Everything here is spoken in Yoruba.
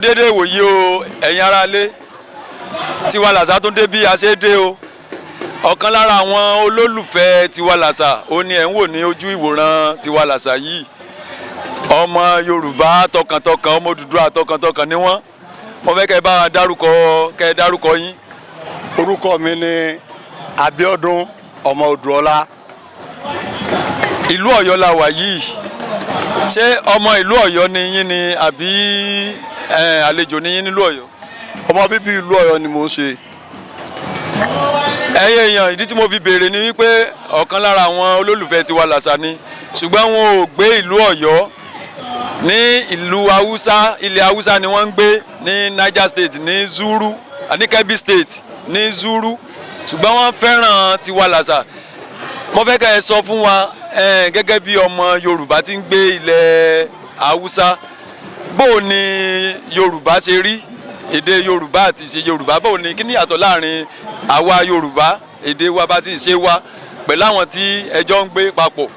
dédé wòye o ẹ̀yin ará ilé Tiwa Lasa tó dé bí a ṣe dé o ọ̀kan lára àwọn olólùfẹ́ Tiwa Lasa ó ní ẹ̀ ń wò ní ojú ìwòran Tiwa Lasa yìí ọmọ Yorùbá tọkàntọkàn ọmọ Odùduwà tọkàntọkàn ni wọ́n mo fẹ́ kẹ́ ẹ bá dárúkọ yín. Orúkọ mi ni Abiodun Oduola. Ìlú Ọ̀yọ́ la wà yìí ṣé ọmọ ìlú Ọ̀yọ́ ni yín ni àbí àlejò ni yín nílùú Ọ̀yọ́? Ọmọ bíbí ìlú Ọ̀yọ́ ni mò ń ṣe. Ẹ̀yin èèyàn ìdí tí mo fi béèrè ni wípé ọ̀kan lára àwọn olólùfẹ́ Tiwa Lasa ni ṣùgbọ́n wọn ò gbé ìlú Ọ̀yọ́ ní ìlú Haúsá ilẹ̀ Haúsá ni wọ́n ń gbé ní Niger State ní Zuru ní Kebbi State ní Zuru ṣùgbọ́n wọ́n fẹ́ràn Tiwa Lasa. Mo fẹ́ kẹ́ ẹ sọ fún wa gẹ́gẹ́ bí ọmọ Yorùbá tí ń gbé ilẹ̀ Haúsá bó ni Yorùbá ṣe rí èdè Yorùbá àti ìṣe Yorùbá bó ni kí ni ìyàtọ̀ láàrin àwa Yorùbá èdè wa bá ti ṣe wa pẹ̀lú àwọn tí ẹjọ́ ń gbé papọ̀.